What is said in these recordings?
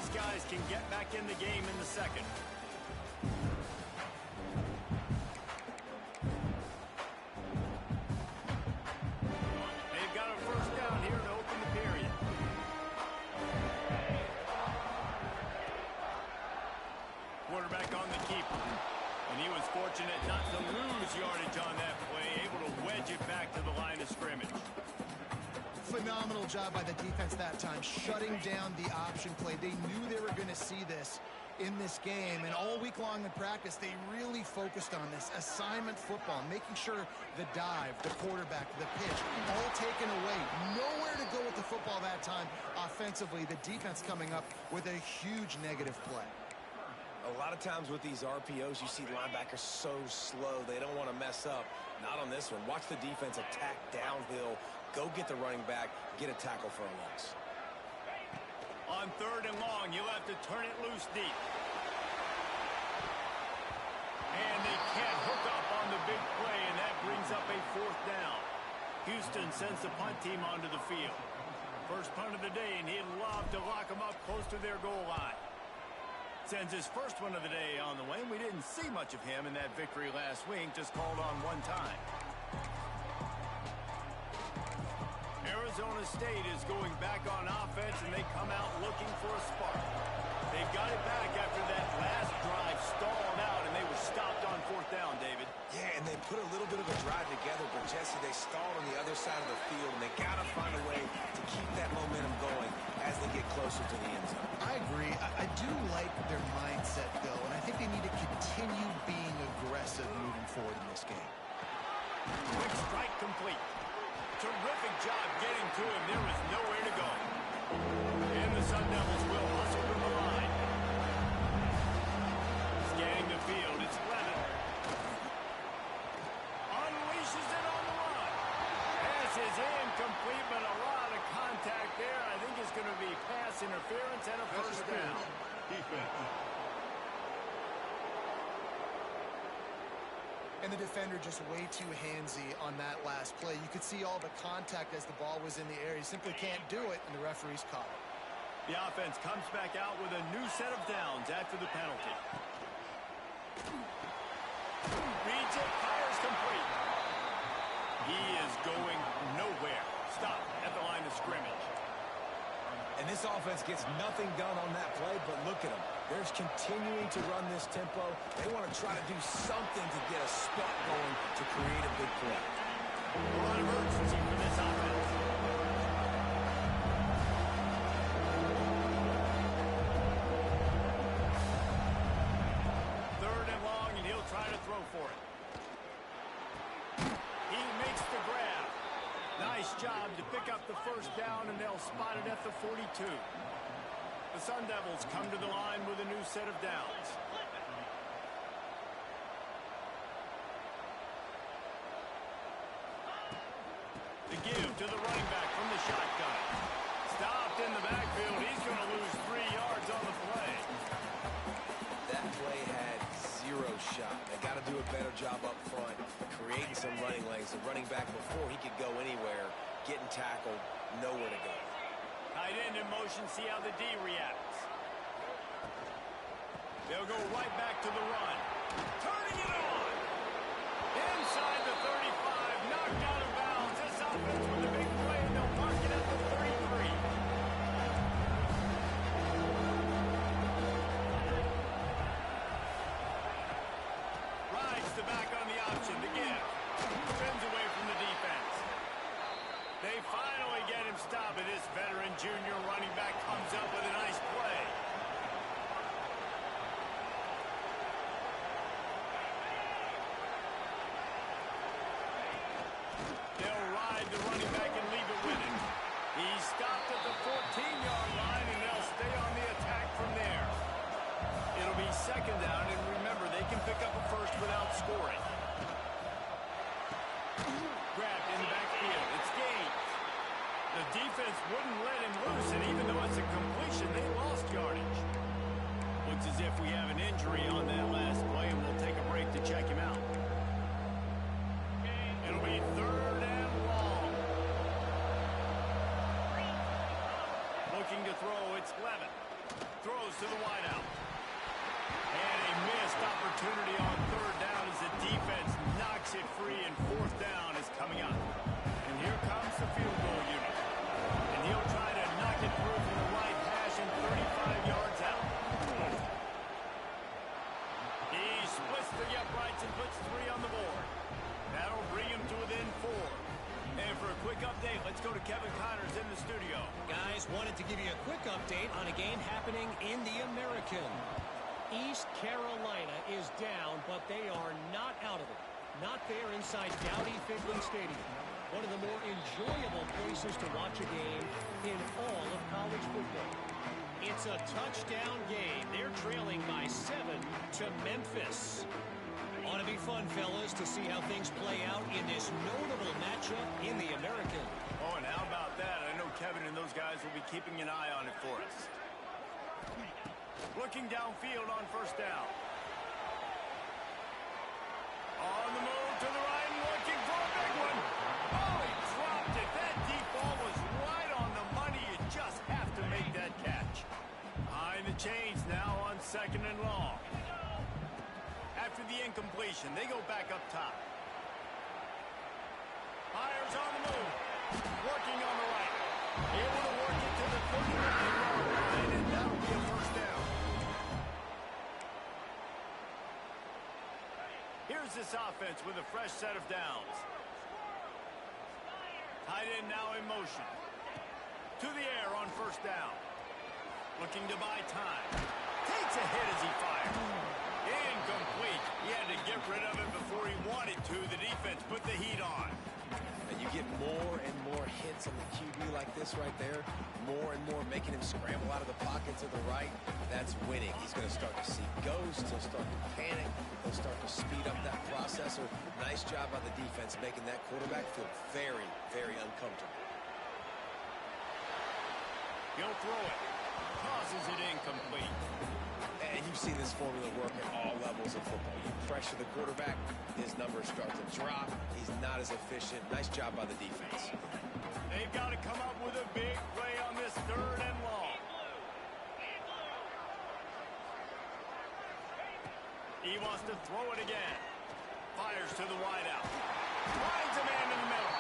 these guys can get back in the game in the second. They've got a first down here to open the period. Quarterback on the keeper. And he was fortunate not to lose yardage on that play, able to wedge it back to the line of scrimmage. Phenomenal job by the defense that time, shutting down the option play. They knew they were going to see this in this game, and all week long in practice, they really focused on this assignment football, making sure the dive, the quarterback, the pitch, all taken away. Nowhere to go with the football that time offensively. The defense coming up with a huge negative play. A lot of times with these RPOs, you see linebackers so slow, they don't want to mess up. Not on this one. Watch the defense attack downhill, go get the running back, get a tackle for a loss. On 3rd and long, you'll have to turn it loose deep. And they can't hook up on the big play, and that brings up a 4th down. Houston sends the punt team onto the field. First punt of the day, and he'd love to lock them up close to their goal line. Sends his first one of the day on the way, and we didn't see much of him in that victory last week, just called on one time. Arizona State is going back on offense, and they come out looking for a spark. They've got it back after that last drive stalled out, and they were stopped on 4th down, David. Yeah, and they put a little bit of a drive together, but Jesse, they stalled on the other side of the field, and they got to find a way to keep that momentum going as they get closer to the end zone. I agree. I do like their mindset, though, and I think they need to continue being aggressive moving forward in this game. Quick strike complete. Terrific job getting to him. There was nowhere to go. And the Sun Devils will hustle to the line. Scanning the field. It's Levin. Unleashes it on the run. Pass is incomplete, but a lot of contact there. I think it's going to be pass interference and a first down. Defense. And the defender just way too handsy on that last play. You could see all the contact as the ball was in the air. He simply can't do it, and the referee's caught it. The offense comes back out with a new set of downs after the penalty. Reads it, fires complete. He is going nowhere. Stop at the line of scrimmage. And this offense gets nothing done on that play, but look at them. They're continuing to run this tempo. They want to try to do something to get a spark going to create a big play. A lot of urgency for this offense. Third and long, and he'll try to throw for it. He makes the grab. Nice job to pick up the first down, and they'll spot it at the 42. The Sun Devils come to the line with a new set of downs. The give to the running back from the shotgun. Stopped in the backfield. He's going to lose 3 yards on the play. That play had 0 shot. They got to do a better job up front, creating some running lanes. The running back, before he could go anywhere, getting tackled, nowhere to go. Tight end in motion, see how the D reacts. They'll go right back to the run. Turning it on. Inside the 35, knocked out of bounds. This offense with a big play, and they'll mark it at the 33. Rides the back on the option to give. Spins away from the defense. They finally get him stopped, and this veteran junior running back comes up with a nice play. They'll ride the running back and leave it with him. He's stopped at the 14-yard line, and they'll stay on the attack from there. It'll be second down, and remember, they can pick up a first without scoring. Grabbed in the backfield. It's gained. The defense wouldn't let him loose, and even though it's a completion, they lost yardage. Looks as if we have an injury on that last play, and we'll take a break to check him out. It'll be third and long. Looking to throw, it's Levin. Throws to the wideout. And a missed opportunity on third down as the defense knocks it free, and fourth down is coming up. And here comes the field goal unit. And he'll try to knock it through from the right hash and 35 yards out. He splits the uprights and puts 3 on the board. That'll bring him to within 4. And for a quick update, let's go to Kevin Connors in the studio. Guys, wanted to give you a quick update on a game happening in the American. East Carolina is down, but they are not out of it. Not there inside Dowdy-Figley Stadium. One of the more enjoyable places to watch a game in all of college football. It's a touchdown game. They're trailing by 7 to Memphis. Ought to be fun, fellas, to see how things play out in this notable matchup in the American. Oh, and how about that? I know Kevin and those guys will be keeping an eye on it for us. Looking downfield on first down. On the move to the right and looking for a big one. Oh, he dropped it. That deep ball was right on the money. You just have to make that catch. Behind the chains now on second and long. After the incompletion, they go back up top. Myers on the move. Working on the right. Able to work it to the 39-yard line, and that'll be a first down. Here's this offense with a fresh set of downs. Tight end now in motion. To the air on first down. Looking to buy time. Takes a hit as he fires. Incomplete. He had to get rid of it before he wanted to. The defense put the heat on. And you get more and more hits on the QB like this right there. More and more making him scramble out of the pocket to the right. That's winning. He's going to start to see ghosts. He'll start to panic. He'll start to speed up that processor. Nice job by the defense making that quarterback feel very, very uncomfortable. He'll throw it. Tosses it incomplete. And you've seen this formula work at all levels of football. You pressure the quarterback, his numbers start to drop. He's not as efficient. Nice job by the defense. They've got to come up with a big play on this third and long. He wants to throw it again. Fires to the wideout. Finds a man in the middle.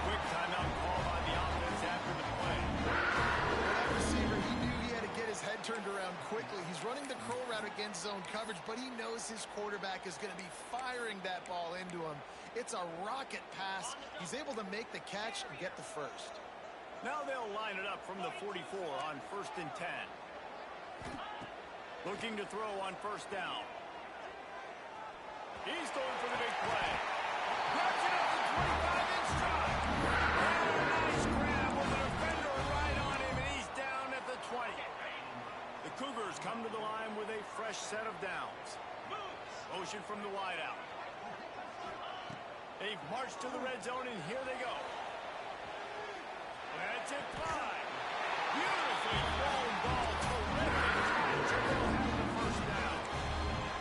Quick timeout call by the offense after the play. That receiver, he knew he had to get his head turned around quickly. He's running the curl route against zone coverage, but he knows his quarterback is going to be firing that ball into him. It's a rocket pass. He's able to make the catch and get the first. Now they'll line it up from the 44 on first and 10. Looking to throw on first down. He's going for the big play. Grabs it up to 25 in stride. And a nice grab with a defender right on him, and he's down at the 20. The Cougars come to the line with a fresh set of downs. Motion from the wideout. They've marched to the red zone, and here they go. That's it, fly. Beautifully thrown ball. Terrific catch, and they'll have the first down.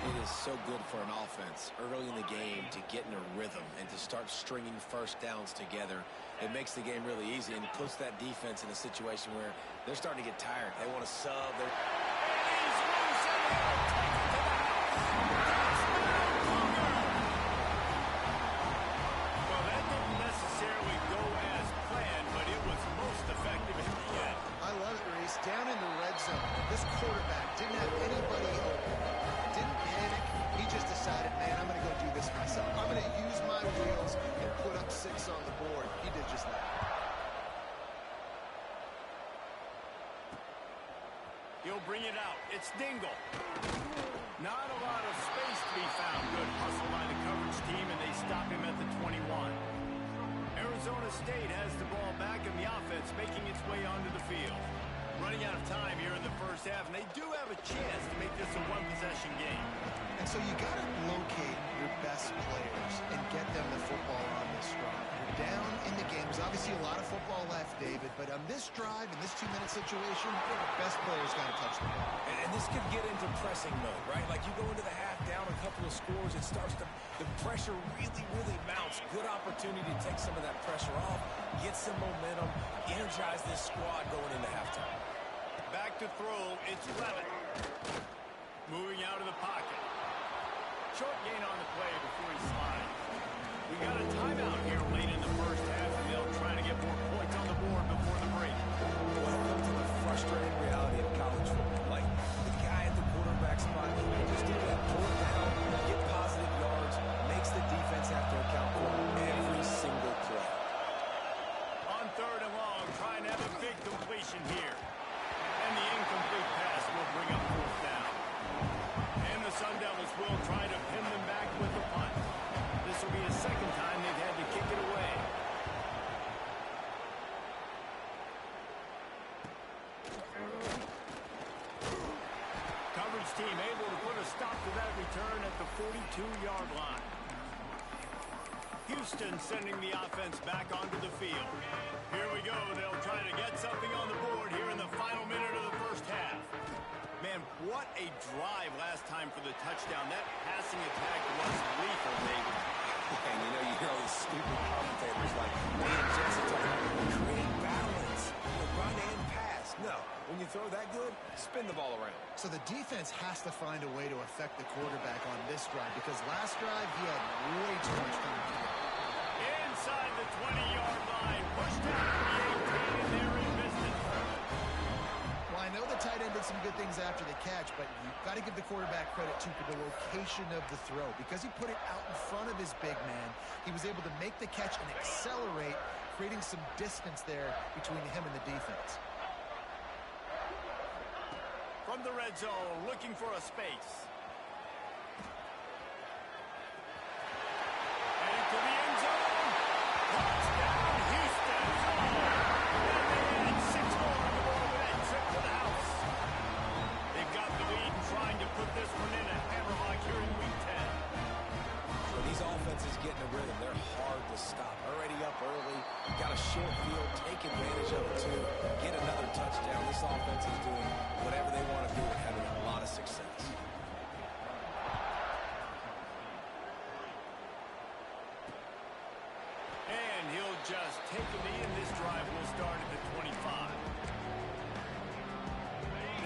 It is so good for an offense early in the game to get in a rhythm and to start stringing first downs together. It makes the game really easy and puts that defense in a situation where they're starting to get tired. They want to sub. And he's loose, and he'll take it to the house. Touchdown, Cougar! Well, that didn't necessarily go as planned, but it was most effective in the end. I love it, Reese. Down in the red zone, this quarterback didn't have anybody open. Didn't panic. He just decided, man, I'm going to go do this myself. I'm going to use my wheels and put up 6 on the board. He did just that. He'll bring it out. It's Dingle. Not a lot of space to be found. Good hustle by the coverage team, and they stop him at the 21. Arizona State has the ball back, and the offense making its way onto the field. Running out of time here in the first half, and they do have a chance to make this a one-possession game. And so you got to locate your best players and get them the football on this drive. You're down in the game. There's obviously a lot of football left, David, but on this drive, in this 2-minute situation, your best players got to touch the ball. And this could get into pressing mode, right? Like you go into the half down a couple of scores, it starts to, the pressure really, really mounts. Good opportunity to take some of that pressure off, get some momentum, energize this squad going into halftime. Back to throw. It's Levitt. Moving out of the pocket. Short gain on the play before he slides. We got a timeout here late in the first half, and they'll try to get more points on the board before the break. Welcome to the frustrating reality of college football. Like, the guy at the quarterback spot, he can just do that. Pull it down, get positive yards, makes the defense have to account for every single play. On third and long, trying to have a big completion here. And the incomplete pass will bring up fourth down. And the Sun Devils will try to pin them back with the punt. This will be the second time they've had to kick it away. Coverage team able to put a stop to that return at the 42-yard line. Houston sending the offense back onto the field. Here we go. They'll try to get something on the board here in the final minute of the first half. Man, what a drive last time for the touchdown. That passing attack was lethal, David. And you know, you hear all these stupid commentators like me and Jesse talking about create balance, run and pass. No, when you throw that good, spin the ball around. So the defense has to find a way to affect the quarterback on this drive because last drive he had way too much time to do. Inside the 20-yard line, pushed out to the 18, and they're in business. Well, I know the tight end did some good things after the catch, but you've got to give the quarterback credit, too, for the location of the throw. Because he put it out in front of his big man, he was able to make the catch and accelerate, creating some distance there between him and the defense. From the red zone, looking for a space. And into the end zone. Touchdown, Houston. And they had 6 more on the board with that trip to the house. They've got the lead and trying to put this one in a hammerlock here in Week 10. When these offenses get in a rhythm, they're hard to stop. Already up early, got a short field, take advantage of it too, get another touchdown. This offense is doing whatever they want to do and having a lot of success. And he'll just take a knee, and this drive will start at the 25.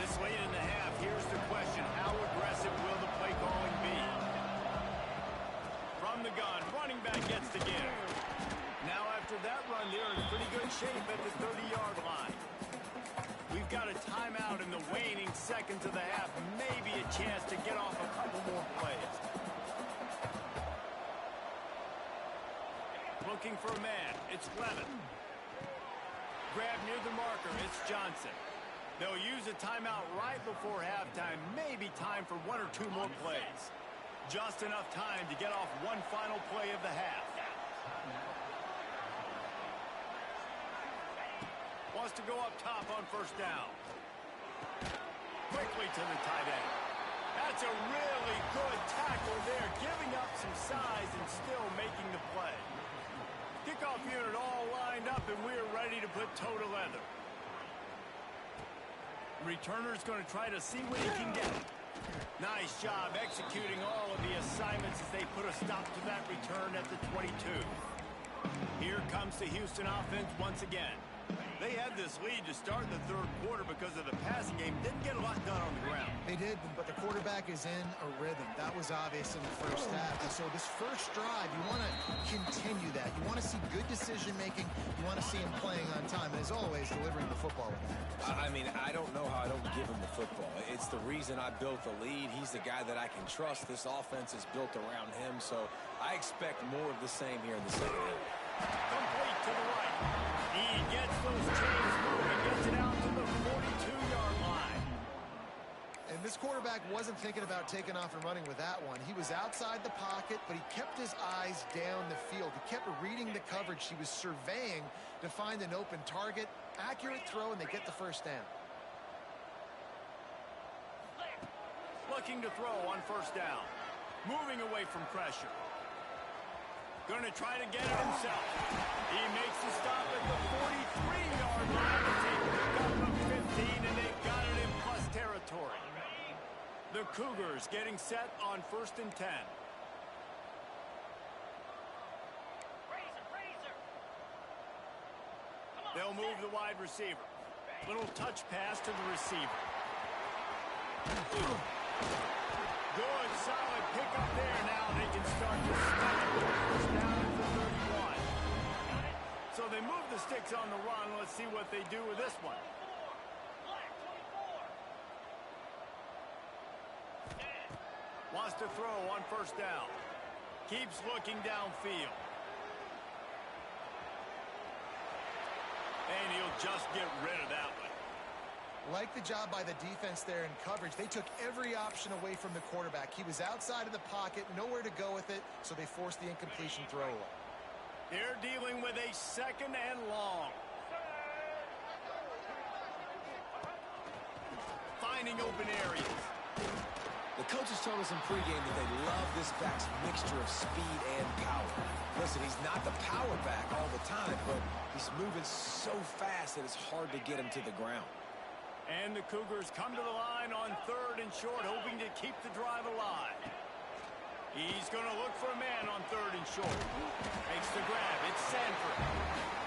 This late in the half, here's the question. How aggressive will the play calling be? From the gun, running back gets the give. Now after that run, they're in pretty good shape at the 30-yard line. We've got a timeout in the waning seconds of the half. Maybe a chance to get off a couple more plays. Looking for a man. It's Levitt. Grab near the marker. It's Johnson. They'll use a timeout right before halftime. Maybe time for 1 or 2 more plays. Just enough time to get off one final play of the half. Wants to go up top on first down. Quickly to the tight end. That's a really good tackle there, giving up some size and still making the play. Kickoff unit all lined up, and we're ready to put toe to leather. Returner's going to try to see what he can get. Nice job executing all of the assignments as they put a stop to that return at the 22. Here comes the Houston offense once again. They had this lead to start in the third quarter because of the passing game. Didn't get a lot done on the ground. They did, but the quarterback is in a rhythm. That was obvious in the first half. And so this first drive, you want to continue that. You want to see good decision-making. You want to see him playing on time. And as always, delivering the football with that. I mean, I don't know how I don't give him the football. It's the reason I built the lead. He's the guy that I can trust. This offense is built around him, so I expect more of the same here in the second half. Complete to the right. He gets those chains moving, gets it out to the 42-yard line. And this quarterback wasn't thinking about taking off and running with that one. He was outside the pocket, but he kept his eyes down the field. He kept reading the coverage. He was surveying to find an open target. Accurate throw, and they get the first down. Looking to throw on first down. Moving away from pressure. Going to try to get it himself. He makes the stop at the 43-yard line to take the pick up of 15, and they've got it in plus territory. The Cougars getting set on 1st and 10. They'll move the wide receiver. Little touch pass to the receiver. Good, solid pickup there. Now they can start to stack the first down at the 31. So they move the sticks on the run. Let's see what they do with this one. Wants to throw on first down. Keeps looking downfield. And he'll just get rid of that one. Like the job by the defense there in coverage. They took every option away from the quarterback. He was outside of the pocket, nowhere to go with it, so they forced the incompletion throw away. They're dealing with a second and long. Finding open areas. The coaches told us in pregame that they love this back's mixture of speed and power. Listen, he's not the power back all the time, but he's moving so fast that it's hard to get him to the ground. And the Cougars come to the line on 3rd and short, hoping to keep the drive alive. He's going to look for a man on 3rd and short. Makes the grab. It's Sanford.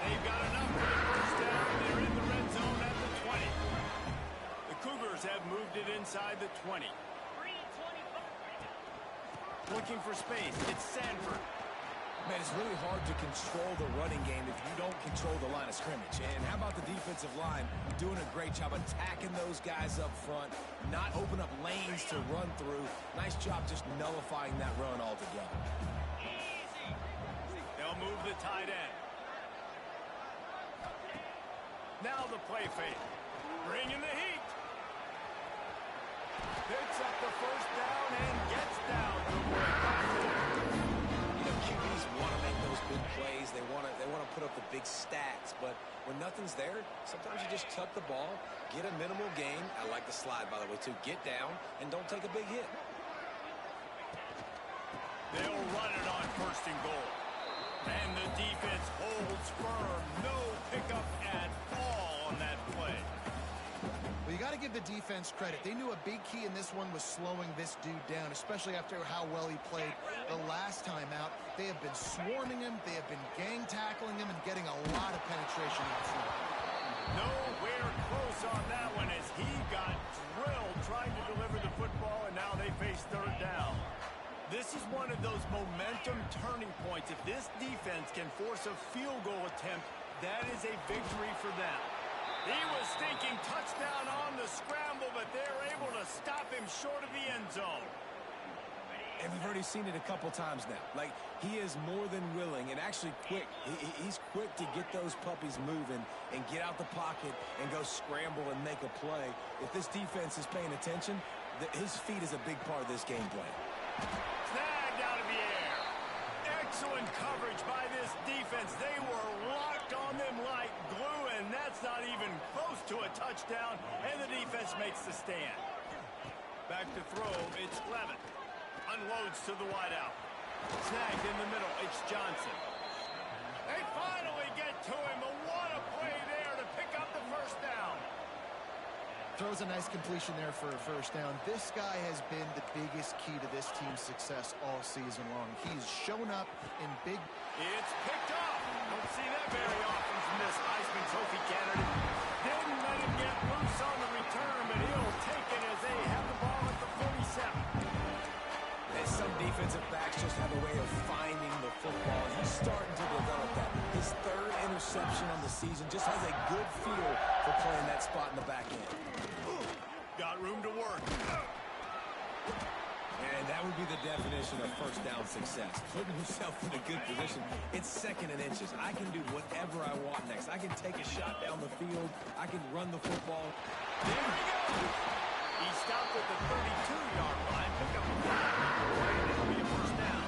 They've got enough for the first down. They're in the red zone at the 20. The Cougars have moved it inside the 20. Looking for space. It's Sanford. Man, it's really hard to control the running game if you don't control the line of scrimmage. And how about the defensive line doing a great job attacking those guys up front, not open up lanes to run through. Nice job just nullifying that run altogether. They'll move the tight end. Now the play fake. Bringing the heat. Picks up the first down and gets down to QBs want to make those big plays. They want to put up the big stats. But when nothing's there, sometimes you just tuck the ball, get a minimal gain. I like the slide, by the way, too. Get down and don't take a big hit. They'll run it on 1st and goal. And the defense holds firm. No pickup at all on that play. Well, you got to give the defense credit. They knew a big key in this one was slowing this dude down, especially after how well he played the last time out. They have been swarming him. They have been gang tackling him and getting a lot of penetration up front. Nowhere close on that one as he got drilled trying to deliver the football, and now they face 3rd down. This is one of those momentum turning points. If this defense can force a field goal attempt, that is a victory for them. He was thinking touchdown on the scramble, but they're able to stop him short of the end zone. And we've already seen it a couple times now. Like, he is more than willing and actually quick. He's quick to get those puppies moving and get out the pocket and go scramble and make a play. If this defense is paying attention, his feet is a big part of this game plan. Snagged out of the air. Excellent coverage by this defense. They were locked on them like glue, and that's not even close to a touchdown, and the defense makes the stand. Back to throw, it's Levitt. Unloads to the wideout. Snagged in the middle, it's Johnson. They finally get to him, but what a play there to pick up the first down. Throws a nice completion there for a first down. This guy has been the biggest key to this team's success all season long. He's shown up in big... It's picked up. Don't see that very often from this Heisman Trophy candidate. Didn't let him get loose on the return, but he'll take it as they have the ball at the 47. And some defensive backs just have a way of finding the football. He's starting to develop that. His 3rd interception on the season just has a good feel for playing that spot in the back end. Got room to work. And that would be the definition of first down success. Putting yourself in a good position. It's 2nd and inches. I can do whatever I want next. I can take a shot down the field. I can run the football. There we go. He stopped at the 32-yard line. Pick up a flag. It'll be a first down.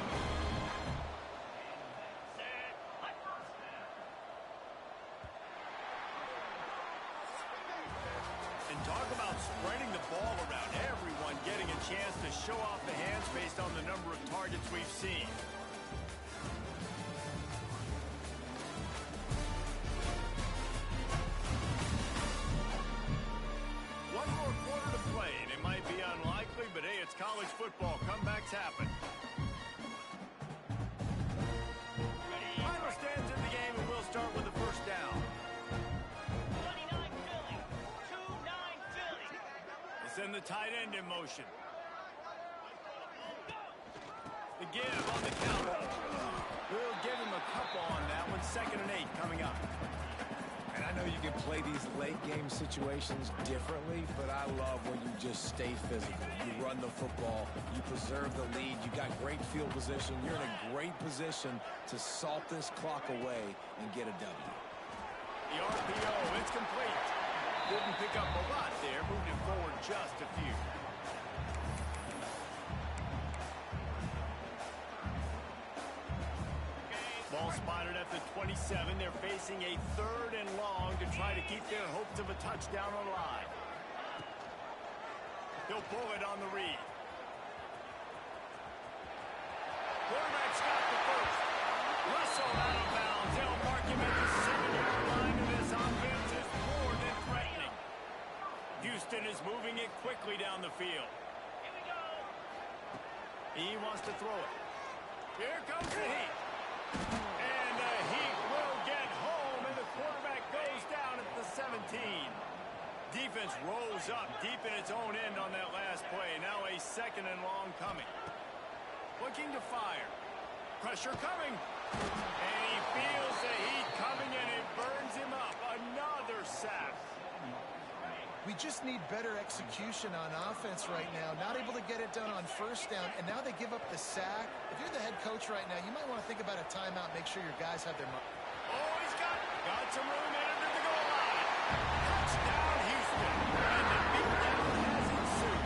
And talk about spreading the ball around. Everyone getting a chance to show off the hands based on the number of targets we've seen. One more quarter to play, and it might be unlikely, but hey, it's college football. Comebacks happen. Final stands in the game, and we'll start with the first down. send the tight end in motion. The give on the counter. We'll give him a couple on that one. 2nd and 8 coming up. And I know you can play these late game situations differently, but I love when you just stay physical. You run the football, you preserve the lead, you got great field position, you're in a great position to salt this clock away and get a W. The RPO, it's complete. Didn't pick up a lot there, moved it forward just a few. Ball spotted at the 27. They're facing a 3rd and long to try to keep their hopes of a touchdown alive. He'll pull it on the read. Quarterback's got the first. Russell out of bounds. They'll mark him at the 7-yard line, and this offense is more than threatening. Houston is moving it quickly down the field. He wants to throw it. Here comes the heat. And the Heat will get home, and the quarterback goes down at the 17. Defense rolls up deep in its own end on that last play. Now a 2nd and long coming. Looking to fire. Pressure coming. And he feels the heat coming, and it burns him up. Another sack. We just need better execution on offense right now. Not able to get it done on 1st down, and now they give up the sack. If you're the head coach right now, you might want to think about a timeout, make sure your guys have their money. Oh, he's got some room in under the goal line. Touchdown, Houston. And the beatdown has ensued.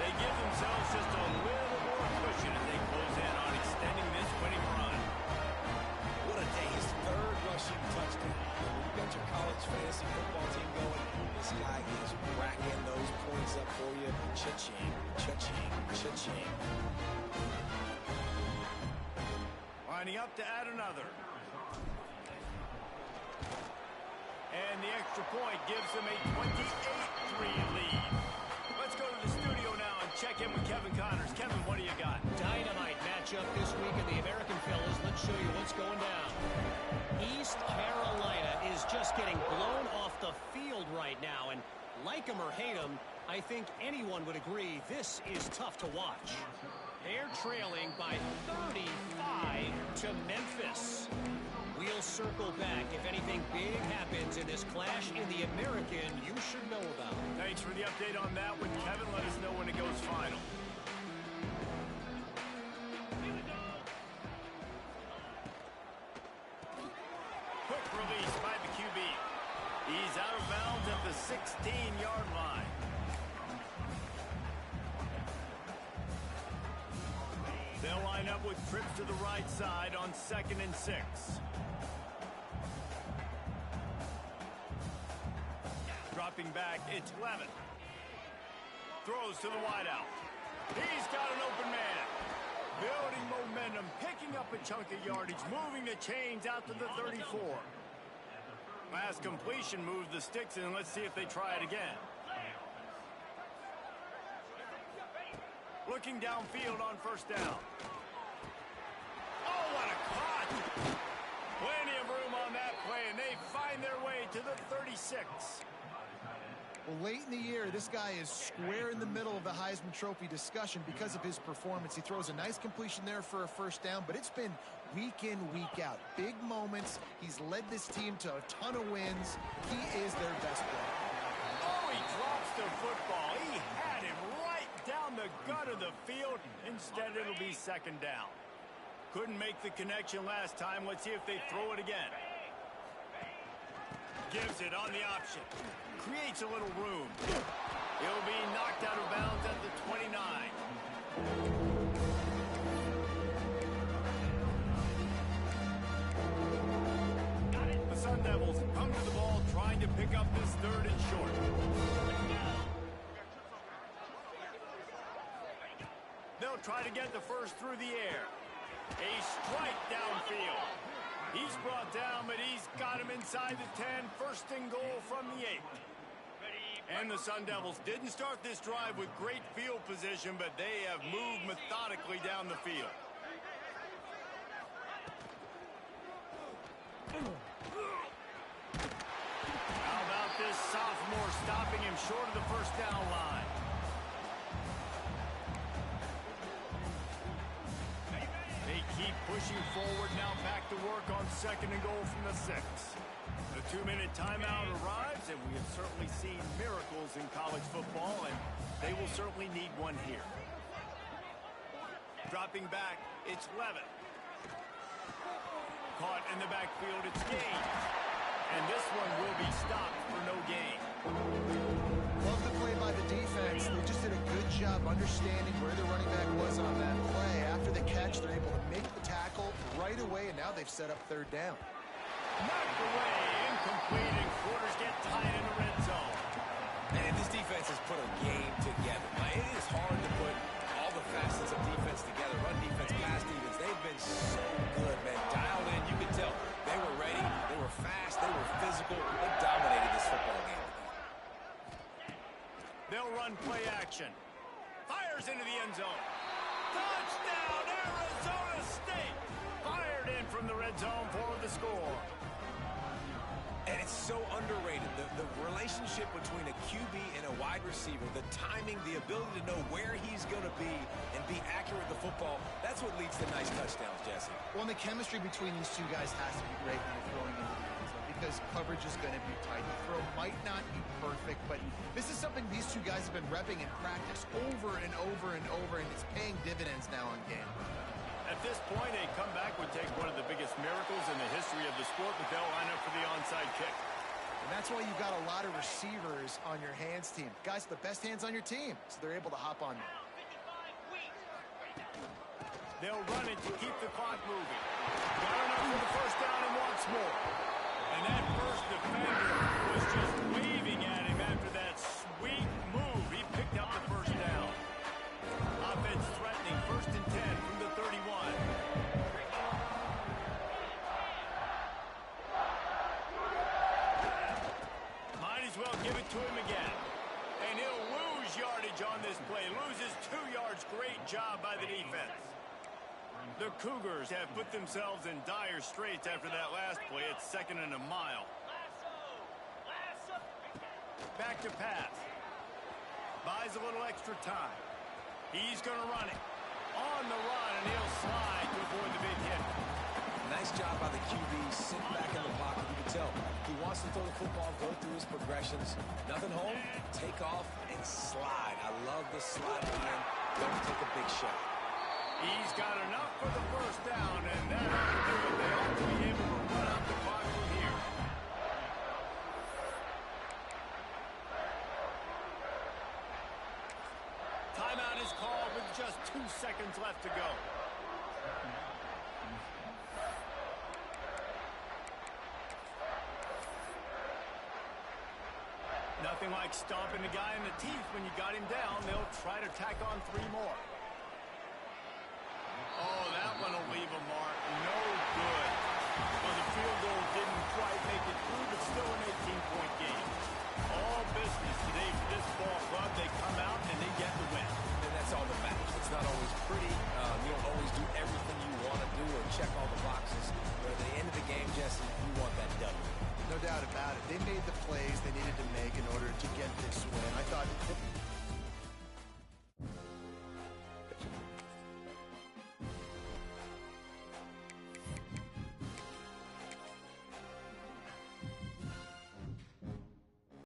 They give themselves just a little more cushion as they close in on extending this winning run. What a day. His 3rd rushing touchdown. When you got your college fantasy football team going, this guy is racking those points up for you. Cha-ching, cha-ching, cha-ching. Lining up to add another. And the extra point gives them a 28-3 lead. Let's go to the studio now and check in with Kevin Connors. Kevin, what do you got? Dynamite matchup this week in the American fellas. Let's show you what's going down. East Carolina is just getting blown off the field right now, and like them or hate them, I think anyone would agree this is tough to watch. They're trailing by 35 to Memphis. We'll circle back. If anything big happens in this clash in the American, you should know about it. Thanks for the update on that one, Kevin. Let us know when it goes final. Quick release by the QB. He's out of bounds at the 16-yard line. They'll line up with trips to the right side on 2nd and 6. Dropping back, it's Levin. Throws to the wideout. He's got an open man. Building momentum, picking up a chunk of yardage, moving the chains out to the 34. Last completion moved the sticks in. Let's see if they try it again. Looking downfield on 1st down. Oh, what a caught! Plenty of room on that play, and they find their way to the 36. Well, late in the year, this guy is square in the middle of the Heisman Trophy discussion because of his performance. He throws a nice completion there for a 1st down, but it's been week in, week out. Big moments. He's led this team to a ton of wins. He is their best player. Oh, he drops the football. He had him right down the gut of the field. Instead, it'll be 2nd down. Couldn't make the connection last time. Let's see if they throw it again. Gives it on the option. Creates a little room. He'll be knocked out of bounds at the 29. The Sun Devils come to the ball trying to pick up this 3rd and short. They'll try to get the first through the air. A strike downfield. He's brought down, but he's got him inside the 10. 1st and goal from the 8. And the Sun Devils didn't start this drive with great field position, but they have moved methodically down the field. How about this sophomore stopping him short of the 1st first down line. They keep pushing forward, now back to work on 2nd and goal from the 6. The 2-minute timeout arrives, and we have certainly seen miracles in college football, and they will certainly need one here. Dropping back, it's Levitt. Caught in the backfield, it's Gaines. And this one will be stopped for no gain. Love the play by the defense. They just did a good job understanding where the running back was on that play. After the catch, they're able to make the tackle right away, and now they've set up 3rd down. Knocked away, incomplete, and quarters get tied in the red zone. And this defense has put a game together. Now, it is hard to put all the facets of defense together. Run defense, pass defense. They've been so good, man. Dialed in, you could tell. They were ready, they were fast, they were physical. They dominated this football game. They'll run play action. Fires into the end zone. Touchdown, Arizona State! Fired in from the red zone for the score. And it's so underrated. The relationship between a QB and a wide receiver, the timing, the ability to know where he's going to be and be accurate with the football, that's what leads to nice touchdowns, Jesse. Well, and the chemistry between these two guys has to be great when you're throwing into the end zone because coverage is going to be tight. The throw might not be perfect, but this is something these two guys have been repping in practice over and over and over, and it's paying dividends now on game. At this point, a comeback would take one of the biggest miracles in the history of the sport, but they'll line up for the onside kick. And that's why you've got a lot of receivers on your hands team. Guys with the best hands on your team, so they're able to hop on there. They'll run it to keep the clock moving. Got enough for the first down and wants more. And that first defender was just waving at him after that sweet move. He picked up the first down. Offense threatening, 1st and 10 from the 31. Might as well give it to him again. And he'll lose yardage on this play. Loses 2 yards. Great job by the defense. The Cougars have put themselves in dire straits after that last play. It's 2nd and a mile. Back to pass. Buys a little extra time. He's going to run it. On the run, and he'll slide to avoid the big hit. Nice job by the QB, sitting back in the pocket. You can tell he wants to throw the football, go through his progressions. Nothing home, take off, and slide. I love the slide again. Don't take a big shot. He's got enough for the first down, and that ought to do it. They ought to be able to run out the clock from here. Timeout is called with just 2 seconds left to go. Nothing like stomping a guy in the teeth when you got him down. They'll try to tack on 3 more. Oh, that one will leave a mark. No good. Well, the field goal didn't quite make it through, but still an 18-point game.